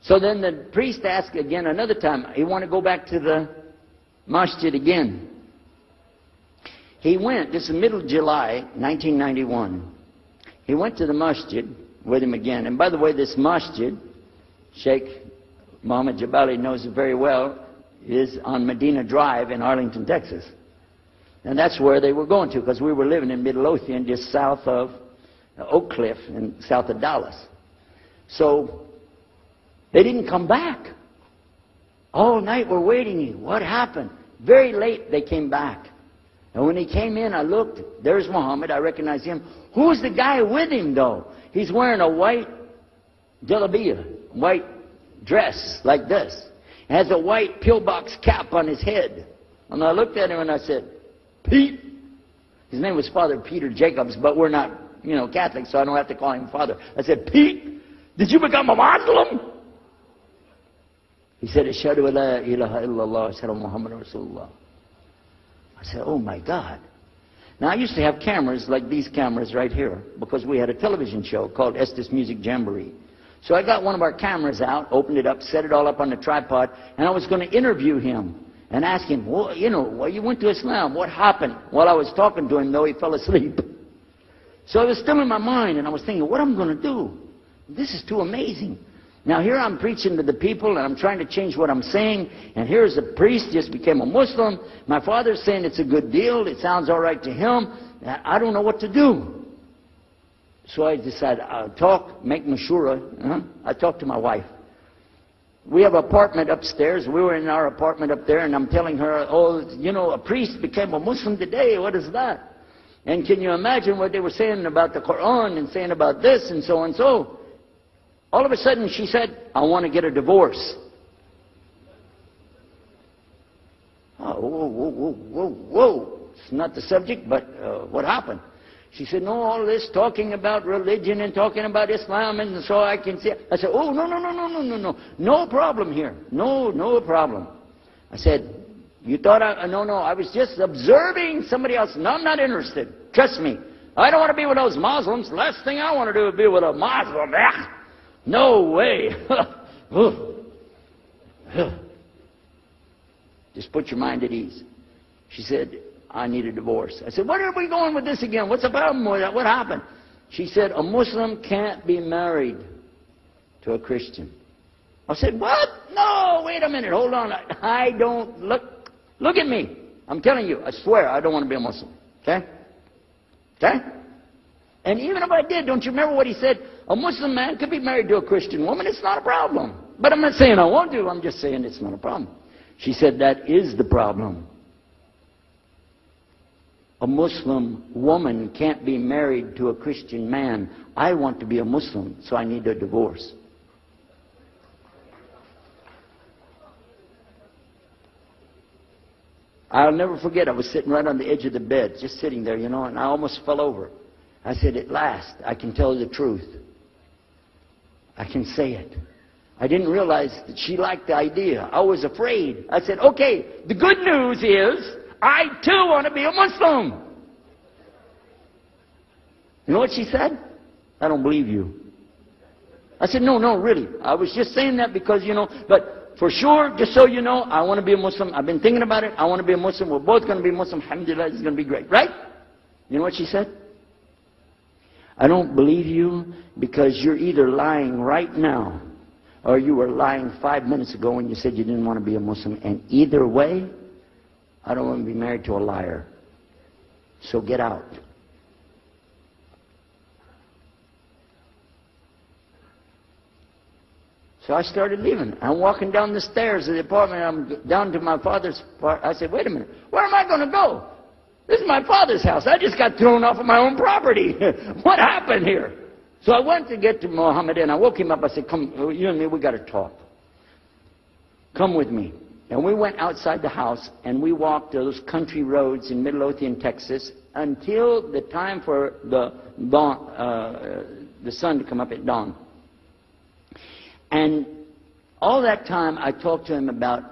So then the priest asked again another time. He wanted to go back to the masjid again. He went, this is middle of July, 1991. He went to the masjid with him again. And by the way, this masjid, Sheikh Mohammed Jabali knows it very well, is on Medina Drive in Arlington, Texas. And that's where they were going to, because we were living in Midlothian, just south of Oak Cliff and south of Dallas. So they didn't come back. All night we're waiting. What happened? Very late they came back. And when he came in, I looked. There's Muhammad. I recognized him. Who's the guy with him, though? He's wearing a white jalabiyah, white dress like this. He has a white pillbox cap on his head. And I looked at him and I said, Pete. His name was Father Peter Jacobs, but we're not, Catholics, so I don't have to call him Father. I said, Pete, did you become a Muslim? He said, Ashhadu an la ilaha illallah, Ashhadu Muhammad Rasulullah. I said, oh my God. Now I used to have cameras like these cameras right here, because we had a television show called Estes Music Jamboree. So I got one of our cameras out, opened it up, set it all up on the tripod, and I was going to interview him and ask him, well, you went to Islam, what happened? While I was talking to him, though, he fell asleep. So it was still in my mind, and I was thinking, what am I going to do? This is too amazing. Now here I'm preaching to the people, and I'm trying to change what I'm saying, and here's a priest, just became a Muslim. My father's saying it's a good deal, it sounds all right to him. I don't know what to do. So I decided, I'll make mashura. I talked to my wife. We have an apartment upstairs. We were in our apartment up there, and I'm telling her, a priest became a Muslim today. What is that? And can you imagine what they were saying about the Quran and saying about this and so and so? All of a sudden, she said, I want to get a divorce. Oh, whoa. It's not the subject, but what happened? She said, no, all this talking about religion and talking about Islam, and so I can see. I said, oh, no. No problem here. No problem. I said, you thought no, I was just observing somebody else. No, I'm not interested. Trust me. I don't want to be with those Muslims. Last thing I want to do is be with a Muslim. No way. Just put your mind at ease. She said, I need a divorce. I said, where are we going with this again? What's the problem with that? What happened? She said, a Muslim can't be married to a Christian. I said, what? No, wait a minute. Hold on. I don't look at me. I'm telling you, I swear, I don't want to be a Muslim. Okay? And even if I did, don't you remember what he said? A Muslim man could be married to a Christian woman. It's not a problem. But I'm not saying I won't do. I'm just saying it's not a problem. She said, that is the problem. A Muslim woman can't be married to a Christian man. I want to be a Muslim, so I need a divorce. I'll never forget, I was sitting right on the edge of the bed, just sitting there, and I almost fell over. I said, at last, I can tell the truth. I can say it. I didn't realize that she liked the idea. I was afraid. I said, okay, the good news is, I too want to be a Muslim. You know what she said? I don't believe you. I said, no, really. I was just saying that because, but for sure, just so you know, I want to be a Muslim. I've been thinking about it. I want to be a Muslim. We're both going to be Muslim. Alhamdulillah, it's going to be great. Right? You know what she said? I don't believe you because you're either lying right now or you were lying 5 minutes ago when you said you didn't want to be a Muslim. And either way, I don't want to be married to a liar. So get out. So I started leaving. I'm walking down the stairs of the apartment. I'm down to my father's part. I said, wait a minute. Where am I going to go? This is my father's house. I just got thrown off of my own property. What happened here? So I went to get to Muhammad and I woke him up. I said, come, you and me, we got to talk. Come with me. And we went outside the house and we walked those country roads in Midlothian, Texas, until the time for the sun to come up at dawn. And all that time I talked to him about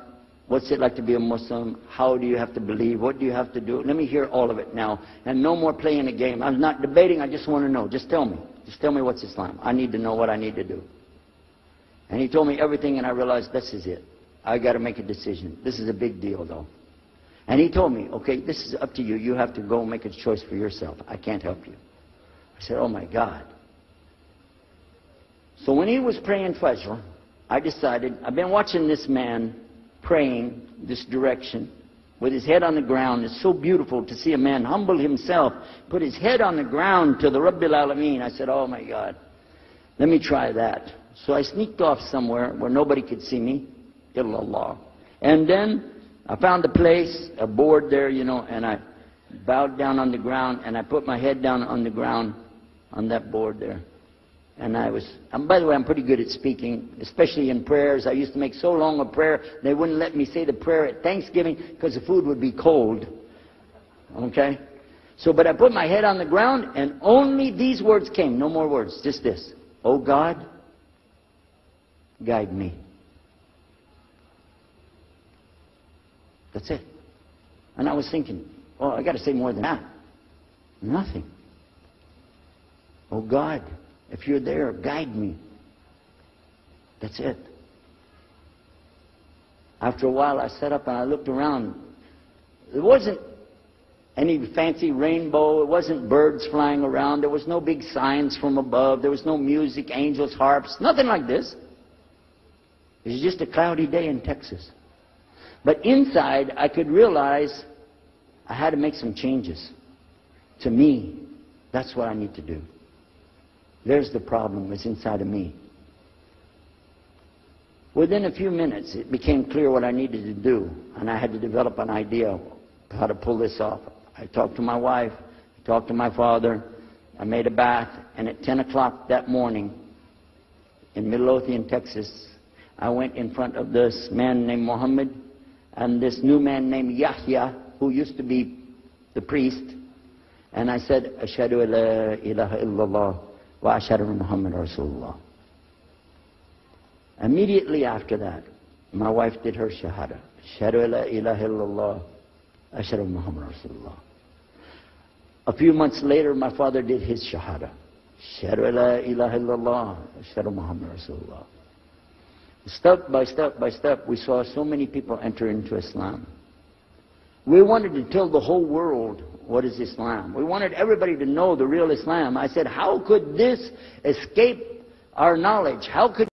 what's it like to be a Muslim, how do you have to believe, what do you have to do. Let me hear all of it now. And no more playing a game. I'm not debating, I just want to know. Just tell me. Just tell me what's Islam. I need to know what I need to do. And he told me everything, and I realized this is it. I got to make a decision. This is a big deal, though. And he told me, okay, this is up to you. You have to go make a choice for yourself. I can't help you. I said, oh my God. So when he was praying Fajr, I decided, I've been watching this man praying this direction with his head on the ground. It's so beautiful to see a man humble himself, put his head on the ground to the Rabbil Alameen. I said, oh my God, let me try that. So I sneaked off somewhere where nobody could see me, illallah. And then I found a place, a board there, you know, and I bowed down on the ground, and I put my head down on the ground on that board there. And by the way, I'm pretty good at speaking, especially in prayers. I used to make so long a prayer, they wouldn't let me say the prayer at Thanksgiving because the food would be cold. Okay? So, but I put my head on the ground, and only these words came, no more words, just this. Oh God, guide me. That's it. And I was thinking, oh, I got to say more than that. Nothing. Oh God, if you're there, guide me. That's it. After a while, I sat up and I looked around. There wasn't any fancy rainbow. It wasn't birds flying around. There was no big signs from above. There was no music, angels, harps, nothing like this. It was just a cloudy day in Texas. But inside, I could realize I had to make some changes. To me, that's what I need to do. There's the problem. It's inside of me. Within a few minutes, it became clear what I needed to do, and I had to develop an idea of how to pull this off. I talked to my wife, I talked to my father, I made a bath, and at 10 o'clock that morning, in Midlothian, Texas, I went in front of this man named Muhammad, and this new man named Yahya, who used to be the priest, and I said, Ashhadu an la ilaha illallah wa ashhadu anna Muhammad Rasulullah. Immediately after that, my wife did her shahada. Ashhadu an la ilaha illallah, ashhadu anna Muhammad Rasulullah. A few months later, my father did his shahada. Ashhadu an la ilaha illallah, ashhadu anna Muhammad Rasulullah. Step by step by step, we saw so many people enter into Islam. We wanted to tell the whole world what is Islam. We wanted everybody to know the real Islam. I said, how could this escape our knowledge? How could